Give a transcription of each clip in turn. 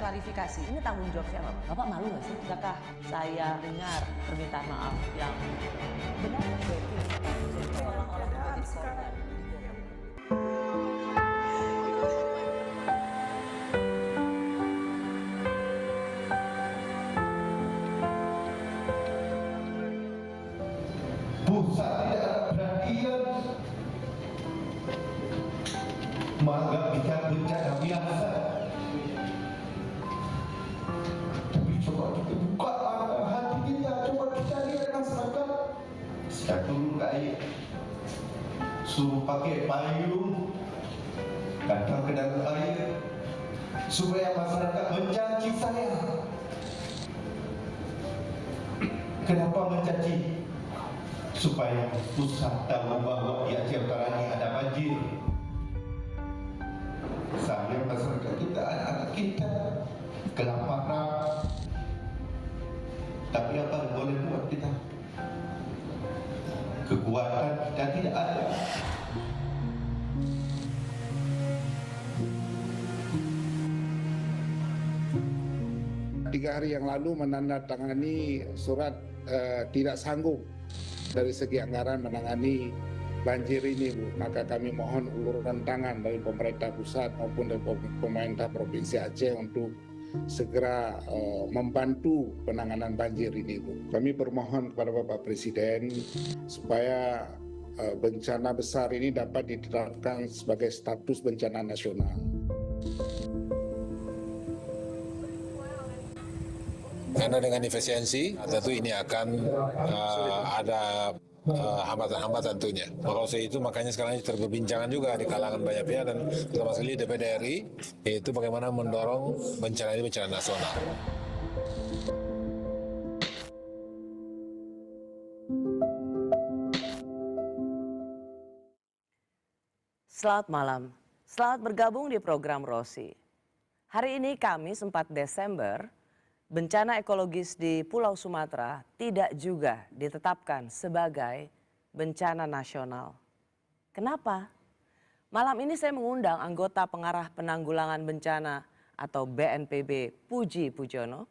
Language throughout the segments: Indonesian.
klarifikasi. Ini tanggung jawab siapa? Bapak malu nggak sih? Apakah saya dengar permintaan maaf yang benar? Seolah-olah menjadi korban. Pusat tidak ada perhatian, menganggap kita bencana biasa. Tapi coba kita buka mata hati kita, coba kita lihat masyarakat. Saya turun ke air, suruh pakai payung, datang ke dalam air, supaya masyarakat mencaci saya. Kenapa mencaci? Supaya pusat tahu bahwa di Aceh Utara ini ada banjir. Sayang masyarakat kita, anak-anak kita kelaparan. Tapi apa yang boleh buat kita? Kekuatan kita tidak ada. Tiga hari yang lalu menandatangani surat tidak sanggup dari segi anggaran menangani banjir ini, Bu. Maka kami mohon uluran tangan dari pemerintah pusat maupun dari pemerintah Provinsi Aceh untuk segera membantu penanganan banjir ini, Bu. Kami bermohon kepada Bapak Presiden supaya bencana besar ini dapat ditetapkan sebagai status bencana nasional. Karena dengan efisiensi tentu ini akan ada hambatan-hambatan tentunya. Maka itu makanya sekarang ini terperbincangan juga di kalangan banyak pihak dan terutama sekali DPD RI, yaitu bagaimana mendorong bencana ini bencana nasional. Selamat malam, selamat bergabung di program Rosi. Hari ini Kamis 4 Desember, bencana ekologis di Pulau Sumatera tidak juga ditetapkan sebagai bencana nasional. Kenapa? Malam ini saya mengundang anggota pengarah penanggulangan bencana atau BNPB Puji Pujono.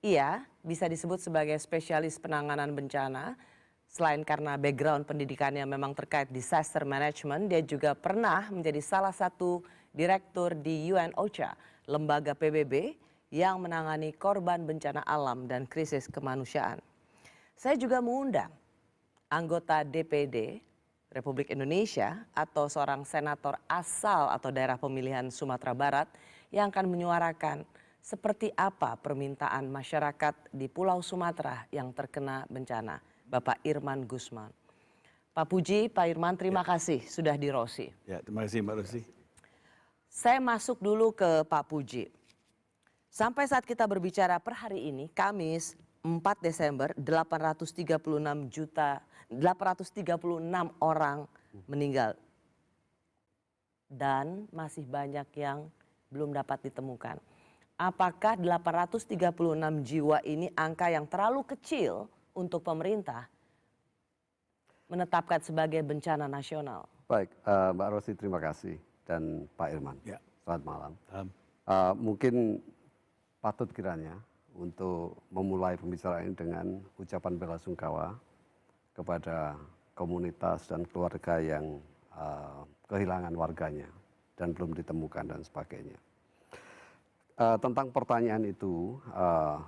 Ia bisa disebut sebagai spesialis penanganan bencana. Selain karena background pendidikannya memang terkait disaster management, dia juga pernah menjadi salah satu direktur di UN OCHA, lembaga PBB yang menangani korban bencana alam dan krisis kemanusiaan. Saya juga mengundang anggota DPD Republik Indonesia atau seorang senator asal atau daerah pemilihan Sumatera Barat yang akan menyuarakan seperti apa permintaan masyarakat di Pulau Sumatera yang terkena bencana, Bapak Irman Gusman. Pak Puji, Pak Irman, terima kasih sudah di Rosi. Ya, terima kasih Mbak Rosi. Saya masuk dulu ke Pak Puji. Sampai saat kita berbicara per hari ini, Kamis 4 Desember, 836 orang meninggal. Dan masih banyak yang belum dapat ditemukan. Apakah 836 jiwa ini angka yang terlalu kecil untuk pemerintah menetapkan sebagai bencana nasional? Baik, Mbak Rosi terima kasih dan Pak Irman. Ya. Selamat malam. Mungkin patut kiranya untuk memulai pembicaraan ini dengan ucapan bela sungkawa kepada komunitas dan keluarga yang kehilangan warganya dan belum ditemukan dan sebagainya. Tentang pertanyaan itu,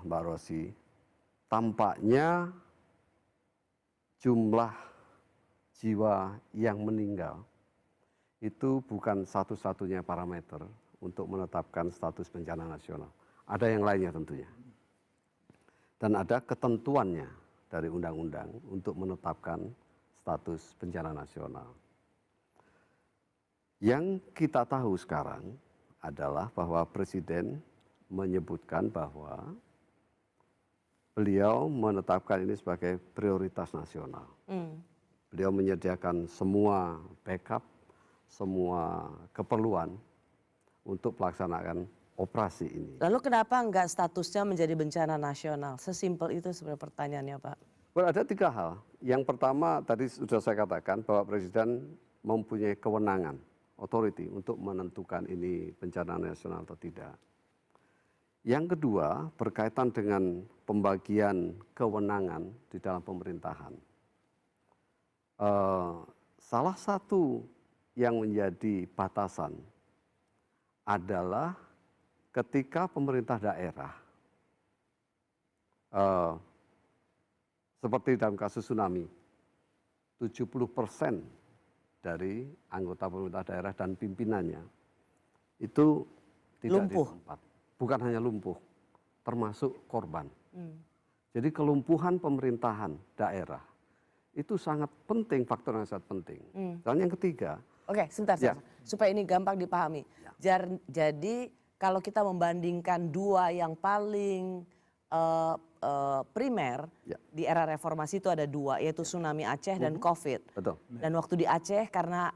Mbak Rosi, tampaknya jumlah jiwa yang meninggal itu bukan satu-satunya parameter untuk menetapkan status bencana nasional. Ada yang lainnya tentunya. Dan ada ketentuannya dari undang-undang untuk menetapkan status bencana nasional. Yang kita tahu sekarang adalah bahwa Presiden menyebutkan bahwa beliau menetapkan ini sebagai prioritas nasional. Beliau menyediakan semua backup, semua keperluan untuk pelaksanaan operasi ini. Lalu kenapa enggak statusnya menjadi bencana nasional? Sesimpel itu sebenarnya pertanyaannya, Pak. Ada tiga hal. Yang pertama tadi sudah saya katakan bahwa Presiden mempunyai kewenangan, authority untuk menentukan ini bencana nasional atau tidak. Yang kedua berkaitan dengan pembagian kewenangan di dalam pemerintahan. Salah satu yang menjadi batasan adalah ketika pemerintah daerah, seperti dalam kasus tsunami, 70% dari anggota pemerintah daerah dan pimpinannya itu tidak Lumpuh. di tempat. Bukan hanya lumpuh, termasuk korban. Jadi kelumpuhan pemerintahan daerah itu sangat penting, faktor yang sangat penting. Dan yang ketiga, Oke, sebentar, Ya. supaya ini gampang dipahami. Jadi kalau kita membandingkan dua yang paling primer Ya. di era reformasi itu ada dua, yaitu tsunami Aceh dan COVID. betul, Dan waktu di Aceh karena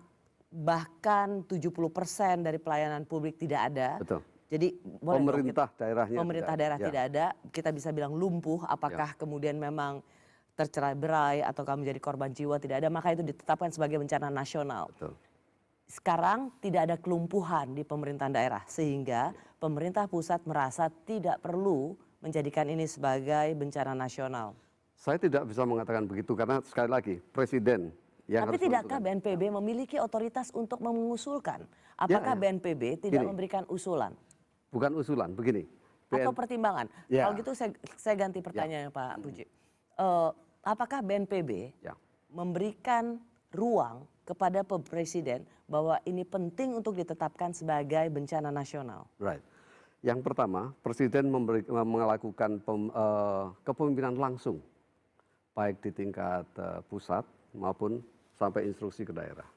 bahkan 70% dari pelayanan publik tidak ada. betul. Jadi boleh dong Pemerintah daerahnya pemerintah tidak- daerah ya. tidak ada, kita bisa bilang lumpuh. Apakah kemudian memang tercerai-berai ataukah menjadi korban jiwa tidak ada, maka itu ditetapkan sebagai bencana nasional. Betul. Sekarang tidak ada kelumpuhan di pemerintahan daerah sehingga pemerintah pusat merasa tidak perlu menjadikan ini sebagai bencana nasional. Saya tidak bisa mengatakan begitu karena sekali lagi presiden yang Tapi harus tidakkah menentukan. BNPB memiliki otoritas untuk mengusulkan? Apakah ya. BNPB tidak Gini. memberikan usulan Bukan usulan, begini. atau pertimbangan? Ya. Kalau gitu saya ganti pertanyaannya Pak Puji. Apakah BNPB Ya. memberikan ruang kepada presiden bahwa ini penting untuk ditetapkan sebagai bencana nasional? Right. Yang pertama, presiden melakukan kepemimpinan langsung, baik di tingkat pusat maupun sampai instruksi ke daerah.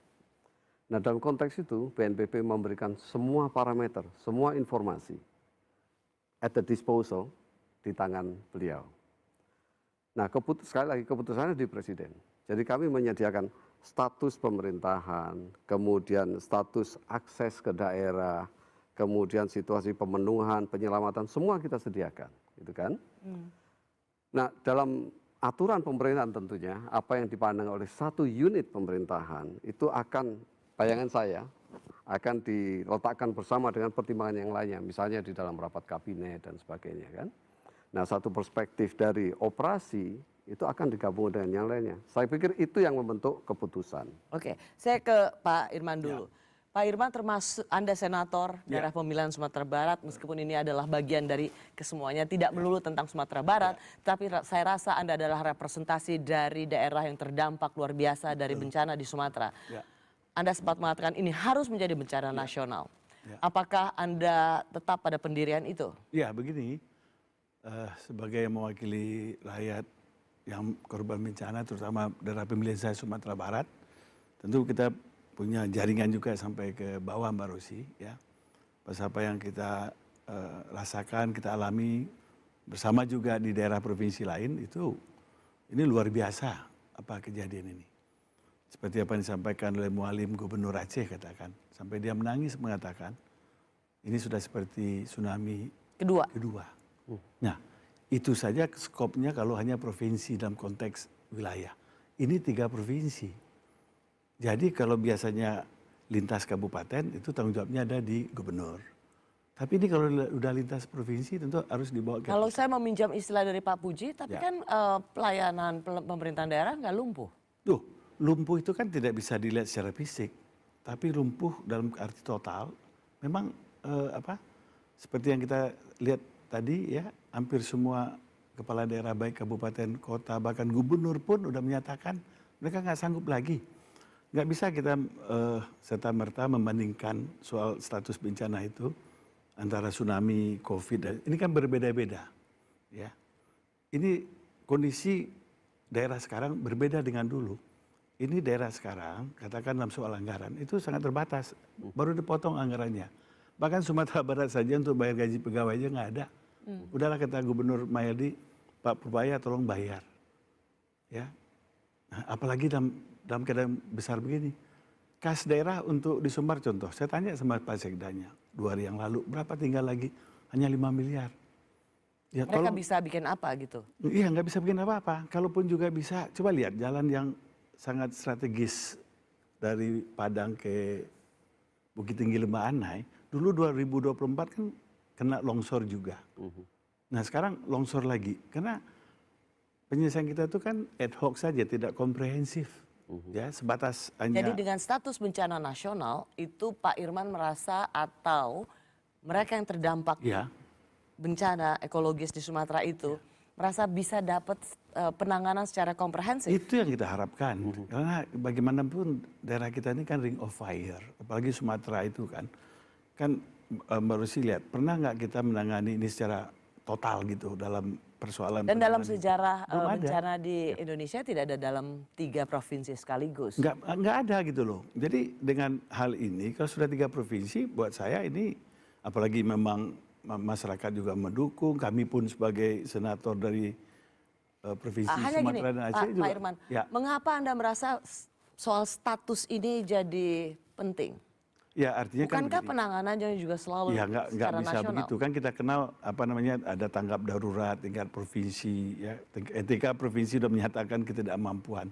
Nah, dalam konteks itu BNPB memberikan semua parameter, semua informasi at the disposal di tangan beliau. Nah, sekali lagi keputusannya di presiden. Jadi kami menyediakan status pemerintahan, kemudian status akses ke daerah, kemudian situasi pemenuhan, penyelamatan, semua kita sediakan, gitu kan? Nah, dalam aturan pemerintahan tentunya apa yang dipandang oleh satu unit pemerintahan itu akan, bayangan saya, akan diletakkan bersama dengan pertimbangan yang lainnya, misalnya di dalam rapat kabinet dan sebagainya kan. Nah, satu perspektif dari operasi itu akan digabung dengan yang lainnya. Saya pikir itu yang membentuk keputusan. Oke, saya ke Pak Irman dulu. Pak Irman termasuk Anda senator daerah pemilihan Sumatera Barat, meskipun ini adalah bagian dari kesemuanya, tidak melulu tentang Sumatera Barat, tapi saya rasa Anda adalah representasi dari daerah yang terdampak luar biasa dari bencana di Sumatera. Anda sempat mengatakan ini harus menjadi bencana nasional. Apakah Anda tetap pada pendirian itu? Ya begini, sebagai mewakili rakyat yang korban bencana, terutama daerah pemilihan saya Sumatera Barat, tentu kita punya jaringan juga sampai ke bawah Mbak Rosi, ya. Pas apa yang kita rasakan, kita alami bersama juga di daerah provinsi lain itu, ini luar biasa apa kejadian ini. Seperti apa yang disampaikan oleh Mualim Gubernur Aceh katakan, sampai dia menangis mengatakan, ini sudah seperti tsunami Kedua. Nah, itu saja skopnya kalau hanya provinsi dalam konteks wilayah. Ini 3 provinsi. Jadi kalau biasanya lintas kabupaten itu tanggung jawabnya ada di gubernur. Tapi ini kalau udah lintas provinsi tentu harus dibawa ke... Kalau saya meminjam istilah dari Pak Puji, tapi kan pelayanan pemerintahan daerah nggak lumpuh. Tuh, lumpuh itu kan tidak bisa dilihat secara fisik. Tapi lumpuh dalam arti total memang seperti yang kita lihat tadi ya, hampir semua kepala daerah baik kabupaten, kota, bahkan gubernur pun udah menyatakan mereka nggak sanggup lagi. Nggak bisa kita serta-merta membandingkan soal status bencana itu antara tsunami, COVID, ini kan berbeda-beda. Ya. Ini kondisi daerah sekarang berbeda dengan dulu. Ini daerah sekarang, katakan dalam soal anggaran, itu sangat terbatas. Baru dipotong anggarannya. Bahkan Sumatera Barat saja untuk bayar gaji pegawai aja nggak ada. Udahlah kata Gubernur Mayadi, Pak Purbaya tolong bayar. Ya. Nah, apalagi dalam keadaan besar begini. Kas daerah untuk di Sumbar contoh, saya tanya sama Pak Sekdanya 2 hari yang lalu, berapa tinggal lagi? Hanya 5 miliar. Ya, Mereka bisa bikin apa gitu? Iya, nggak bisa bikin apa-apa. Kalaupun juga bisa, coba lihat jalan yang sangat strategis dari Padang ke Bukit Tinggi Lembah Anai. Dulu 2024 kan kena longsor juga. Nah sekarang longsor lagi, karena penyelesaian kita itu kan ad hoc saja, tidak komprehensif. Ya, sebatas hanya... Jadi dengan status bencana nasional, itu Pak Irman merasa atau mereka yang terdampak Ya, bencana ekologis di Sumatera itu, merasa bisa dapat penanganan secara komprehensif? itu yang kita harapkan. Karena bagaimanapun daerah kita ini kan ring of fire, apalagi Sumatera itu kan. Kan Mbak Rosi lihat, pernah nggak kita menangani ini secara total gitu dalam persoalan. Dan dalam sejarah Belum ada. bencana di Indonesia tidak ada dalam 3 provinsi sekaligus. Nggak ada gitu loh. Jadi dengan hal ini, kalau sudah 3 provinsi, buat saya ini, apalagi memang masyarakat juga mendukung, kami pun sebagai senator dari provinsi Hanya gini, Sumatera dan Aceh juga. Pak Irman, Ya. mengapa Anda merasa soal status ini jadi penting? Ya artinya kan Bukankah begini. penanganannya juga selalu Ya nggak secara bisa nasional? begitu kan, kita kenal apa namanya, ada tanggap darurat tingkat provinsi ya, ketika provinsi sudah menyatakan ketidakmampuan,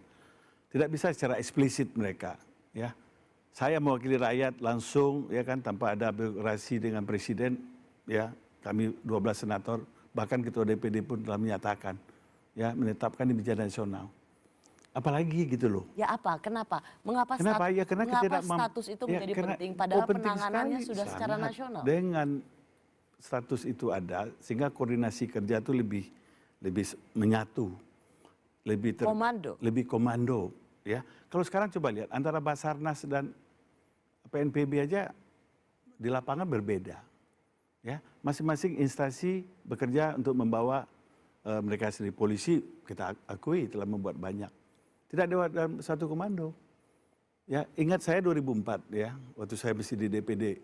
tidak bisa secara eksplisit mereka ya. Saya mewakili rakyat langsung ya kan, tanpa ada birokrasi dengan presiden ya, kami 12 senator bahkan ketua DPD pun telah menyatakan ya, menetapkan ini bencana nasional. Apalagi gitu loh. Ya apa? Kenapa? Mengapa, Kenapa? Ya karena mengapa status itu menjadi penting padahal penting penanganannya sekali, sudah secara sangat. nasional? Dengan status itu ada, sehingga koordinasi kerja itu lebih menyatu, Komando. lebih komando. Ya, kalau sekarang coba lihat antara Basarnas dan PNPB aja di lapangan berbeda. Ya, masing-masing instansi bekerja untuk membawa mereka sendiri. Polisi kita akui telah membuat banyak. Tidak ada dalam satu komando. Ya, ingat saya 2004 ya, waktu saya masih di DPD.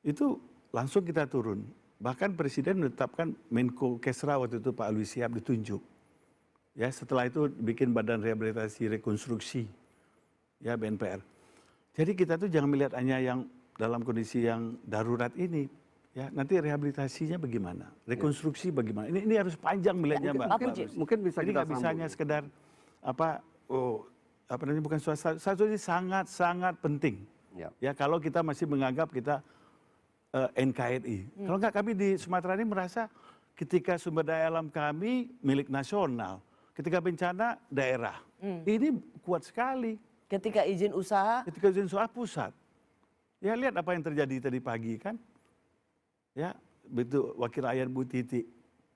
Itu langsung kita turun. Bahkan Presiden menetapkan Menko Kesra waktu itu Pak Alwi Siap ditunjuk. Ya, setelah itu bikin Badan Rehabilitasi Rekonstruksi ya, BNPR. Jadi kita tuh jangan melihat hanya yang dalam kondisi yang darurat ini. Ya, nanti rehabilitasinya bagaimana? Rekonstruksi bagaimana? Ini harus panjang melihatnya, Mbak. Mungkin bisa Jadi kita nggak bisa hanya sekedar apa namanya, bukan satu ini sangat penting. Ya kalau kita masih menganggap kita NKRI. Kalau nggak, kami di Sumatera ini merasa ketika sumber daya alam kami milik nasional, ketika bencana daerah, ini kuat sekali. Ketika izin usaha, Pusat. Ya lihat apa yang terjadi tadi pagi kan. Ya, betul, Wakil Rakyat Bu Titi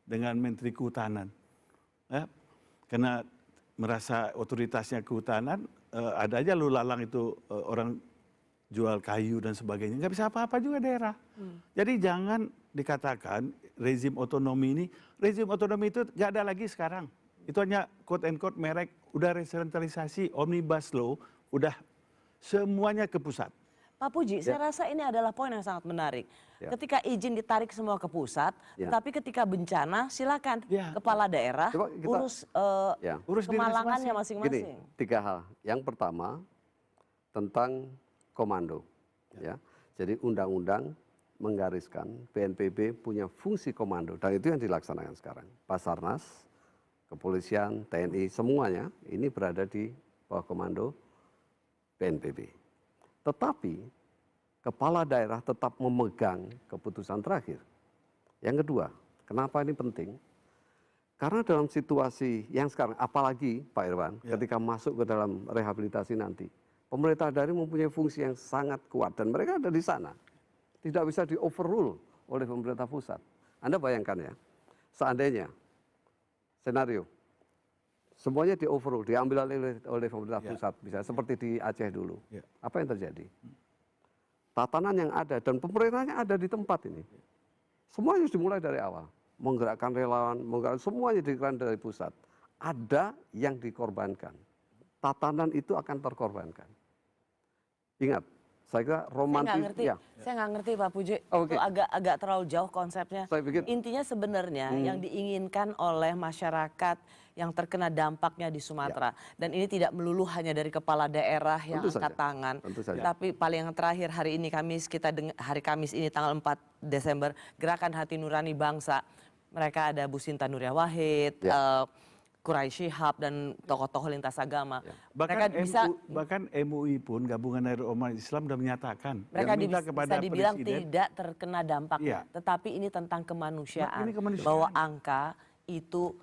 dengan Menteri Kehutanan. Ya, karena merasa otoritasnya kehutanan, ada aja lu lalang itu orang jual kayu dan sebagainya. Nggak bisa apa-apa juga daerah. Jadi jangan dikatakan rezim otonomi itu nggak ada lagi sekarang. Itu hanya quote and quote merek, udah resentralisasi, omnibus law, udah semuanya ke pusat. Pak Puji, saya rasa ini adalah poin yang sangat menarik. Ketika izin ditarik semua ke pusat, tapi ketika bencana silakan kepala daerah urus kemalangannya masing-masing. Gini, 3 hal. Yang pertama tentang komando. Ya, jadi undang-undang menggariskan BNPB punya fungsi komando dan itu yang dilaksanakan sekarang. Basarnas, kepolisian, TNI, semuanya ini berada di bawah komando BNPB. Tetapi kepala daerah tetap memegang keputusan terakhir. Yang kedua, kenapa ini penting? Karena dalam situasi yang sekarang, apalagi Pak Irwan, ketika masuk ke dalam rehabilitasi nanti, pemerintah daerah mempunyai fungsi yang sangat kuat dan mereka ada di sana. Tidak bisa di-overrule oleh pemerintah pusat. Anda bayangkan ya, seandainya senario semuanya di-overrule, diambil oleh pemerintah pusat, bisa seperti di Aceh dulu. Apa yang terjadi? Tatanan yang ada dan pemerintahnya ada di tempat ini. Semuanya dimulai dari awal. Menggerakkan relawan, semuanya digerakkan dari pusat. Ada yang dikorbankan. Tatanan itu akan terkorbankan. Ingat, saya kira romantis. Saya nggak ngerti Pak Puji, itu agak terlalu jauh konsepnya. Intinya sebenarnya yang diinginkan oleh masyarakat yang terkena dampaknya di Sumatera. Dan ini tidak melulu hanya dari kepala daerah yang angkat tangan. Tapi paling yang terakhir hari ini hari Kamis ini tanggal 4 Desember, Gerakan Hati Nurani Bangsa. Mereka ada Bu Sinta Nuria Wahid, Quraisy Shihab dan tokoh-tokoh lintas agama. Bahkan Mereka bisa bahkan MUI pun gabungan dari umat Islam sudah menyatakan mereka yang minta bisa dibilang presiden, tidak terkena dampaknya, Iya. tetapi ini tentang kemanusiaan, Ini kemanusiaan. bahwa angka itu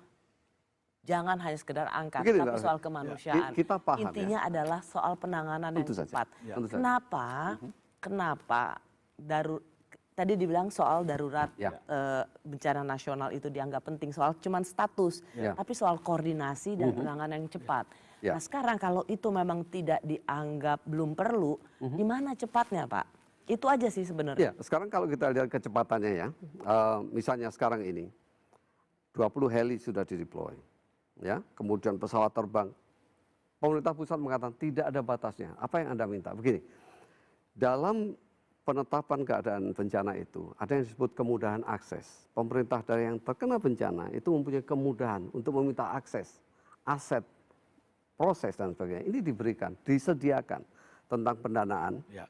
jangan hanya sekedar angka, Begini, tapi Mbak. soal kemanusiaan. Kita paham, Intinya adalah soal penanganan yang Tentu saja. tepat. Tentu saja. Kenapa tadi dibilang soal darurat Ya. bencana nasional itu dianggap penting, soal cuman status, Ya. tapi soal koordinasi dan penanganan yang cepat. Ya. Nah sekarang kalau itu memang tidak dianggap belum perlu, di mana cepatnya Pak? Itu aja sih sebenarnya. Ya, sekarang kalau kita lihat kecepatannya ya, misalnya sekarang ini 20 heli sudah dideploy, ya, kemudian pesawat terbang. Pemerintah pusat mengatakan tidak ada batasnya. Apa yang Anda minta? Begini, dalam penetapan keadaan bencana itu ada yang disebut kemudahan akses. Pemerintah daerah yang terkena bencana itu mempunyai kemudahan untuk meminta akses, aset, proses dan sebagainya. Ini diberikan, disediakan tentang pendanaan. Ya.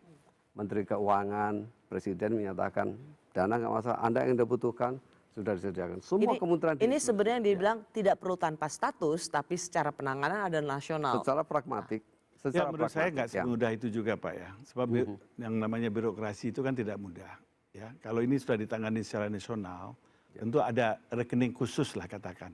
Menteri Keuangan, Presiden menyatakan dana nggak masalah, Anda yang dibutuhkan sudah disediakan. Semua kementerian Ini sebenarnya yang dibilang tidak perlu tanpa status, tapi secara penanganan ada nasional. secara pragmatik. Ya menurut saya nggak ya. semudah itu juga Pak ya. Sebab yang namanya birokrasi itu kan tidak mudah. Ya, kalau ini sudah ditangani secara nasional, tentu ada rekening khusus lah katakan,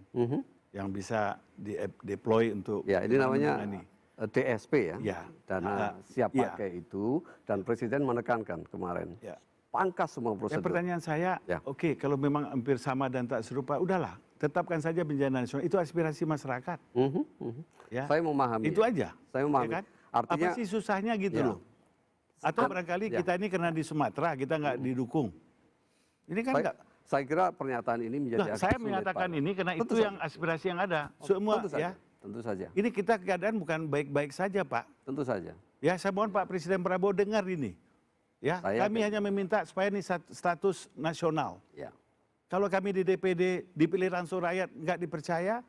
yang bisa di-deploy untuk Ya, ini namanya menangani. DSP ya, Ya. dana siap Ya. pakai itu, dan Presiden menekankan kemarin, Ya. pangkas semua prosedur. Pertanyaan saya, Ya. oke, kalau memang hampir sama dan tak serupa, udahlah, tetapkan saja bencana nasional. Itu aspirasi masyarakat. Ya. Saya memahami. Itu aja. Saya memahami. Ya kan? Artinya, apa sih susahnya gitu Ya. loh? Atau barangkali Ya. kita ini karena di Sumatera kita nggak didukung. Ini kan nggak. saya kira pernyataan ini menjadi Nah, agak saya sulit, menyatakan Pak. ini karena Tentu itu saja. yang aspirasi yang ada. Semua Tentu saja. ya. Tentu saja. Ini kita keadaan bukan baik-baik saja, Pak. Tentu saja. Ya, saya mohon Pak Presiden Prabowo dengar ini. Ya, Saya kami yakin. hanya meminta supaya ini status nasional. Ya. Kalau kami di DPD dipilih langsung rakyat nggak dipercaya,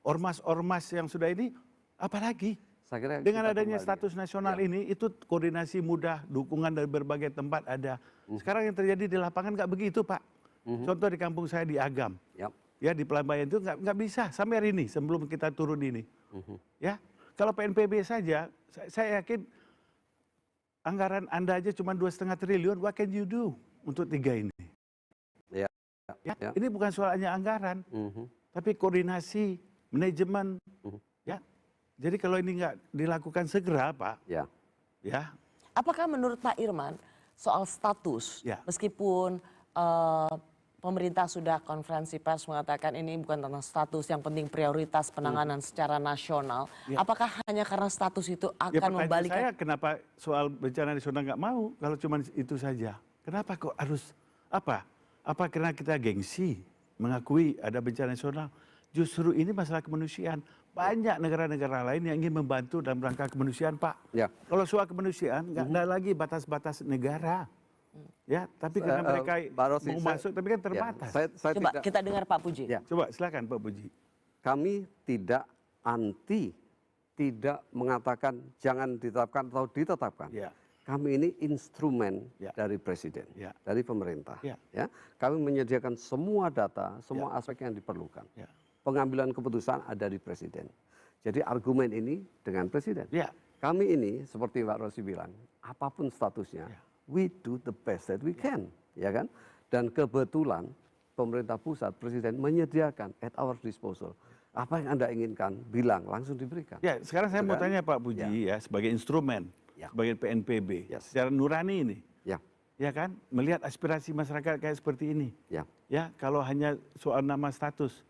ormas-ormas yang sudah ini, apalagi? Saya kira Dengan kita adanya kembali. status nasional ini, itu koordinasi mudah, dukungan dari berbagai tempat ada. Sekarang yang terjadi di lapangan nggak begitu, Pak. Contoh di kampung saya di Agam, Ya. ya di Pelambayan itu nggak bisa sampai hari ini sebelum kita turun ini. Ya, kalau PNPB saja, saya yakin anggaran Anda aja cuma 2,5 triliun. What can you do untuk 3 ini? Ya. Ya, Ya. ini bukan soal hanya anggaran, tapi koordinasi, manajemen. Ya, jadi kalau ini nggak dilakukan segera, Pak, Ya. ya. Apakah menurut Pak Irman soal status, Ya. meskipun pemerintah sudah konferensi pers mengatakan ini bukan tentang status, yang penting prioritas penanganan secara nasional, apakah hanya karena status itu Ya, akan pertanyaan membalikkan? saya kenapa soal bencana nasional nggak mau kalau cuma itu saja? Kenapa kok harus apa? Apa karena kita gengsi mengakui ada bencana nasional? Justru ini masalah kemanusiaan. Banyak negara-negara lain yang ingin membantu dalam rangka kemanusiaan, Pak. Ya. Kalau soal kemanusiaan nggak ada lagi batas-batas negara. Ya, tapi karena mereka Pak Rossi, mau masuk, tapi kan ya, terbatas. saya Coba tidak, kita dengar Pak Puji. Ya. Coba silakan Pak Puji. kami tidak anti, tidak mengatakan jangan ditetapkan atau ditetapkan. Ya. Kami ini instrumen Ya. dari presiden, Ya. dari pemerintah. Ya. Ya. Kami menyediakan semua data, semua aspek yang diperlukan. Ya. Pengambilan keputusan ada di presiden. Jadi argumen ini dengan presiden. Ya. Kami ini seperti Pak Rossi bilang, apapun statusnya, we do the best that we can, ya kan? Dan kebetulan pemerintah pusat, presiden menyediakan at our disposal. Apa yang Anda inginkan, bilang langsung diberikan. Ya, sekarang saya mau Kan? tanya Pak Puji ya, sebagai instrumen, Ya. sebagai PNPB, Yes. secara nurani ini, Ya, ya kan, melihat aspirasi masyarakat kayak seperti ini, ya. ya, kalau hanya soal nama status,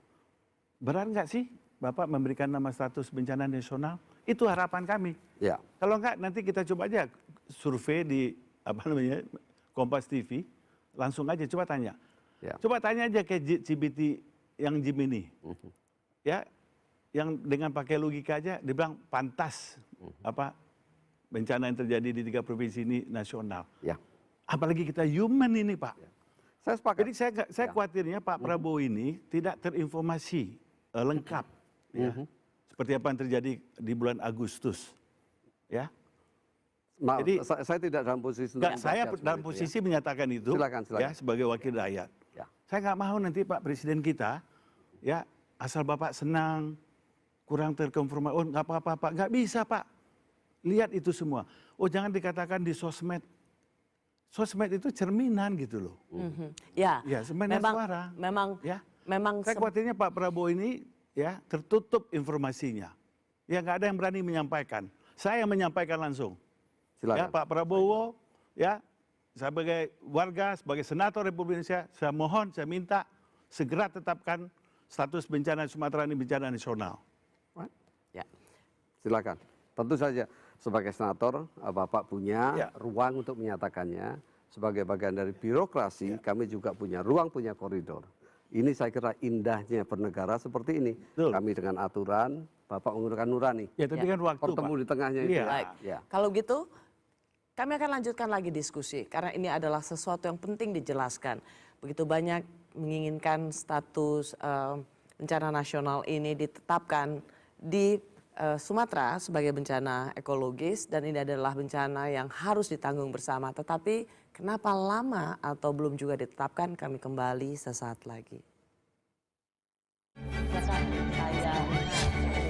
benar nggak sih Bapak memberikan nama status bencana nasional? Itu harapan kami. Ya. Kalau enggak, nanti kita coba aja survei di apa namanya Kompas TV, langsung aja coba tanya, Ya. coba tanya aja ke CBT yang Gemini, ya, yang dengan pakai logika aja dibilang pantas apa bencana yang terjadi di 3 provinsi ini nasional. Ya. Apalagi kita human ini, Pak. Saya sepakat. Jadi saya khawatirnya Pak Prabowo ini tidak terinformasi lengkap, ya. Seperti apa yang terjadi di bulan Agustus, ya. Maaf, Jadi- saya tidak dalam posisi untuk Enggak, saya membaca dalam seperti itu, posisi menyatakan itu, Silakan, silakan. ya, sebagai wakil rakyat. Ya. Saya nggak mau nanti Pak Presiden kita, ya, asal Bapak senang, kurang terkonfirmasi. Oh nggak apa-apa Pak, nggak bisa Pak. Lihat itu semua. Oh jangan dikatakan di sosmed. Sosmed itu cerminan gitu loh. Ya, Ya, cerminan suara. memang, Ya. memang Saya khawatirnya Pak Prabowo ini ya tertutup informasinya. Ya nggak ada yang berani menyampaikan. Saya yang menyampaikan langsung. Ya Silakan. Pak Prabowo, ya sebagai warga, sebagai senator Republik Indonesia, saya mohon, saya minta segera tetapkan status bencana Sumatera ini bencana nasional. ya. Silakan. Tentu saja sebagai senator Bapak punya Ya. ruang untuk menyatakannya. Sebagai bagian dari birokrasi kami juga punya ruang, punya koridor. Ini saya kira indahnya bernegara seperti ini. Betul. Kami dengan aturan, Bapak menggunakan nurani. Ya tapi kan waktu Bertemu Pak. di tengahnya itu. Iya. Baik, Ya. kalau gitu kami akan lanjutkan lagi diskusi karena ini adalah sesuatu yang penting dijelaskan. Begitu banyak menginginkan status bencana nasional ini ditetapkan di Sumatera sebagai bencana ekologis dan ini adalah bencana yang harus ditanggung bersama. Tetapi kenapa lama atau belum juga ditetapkan, kami kembali sesaat lagi.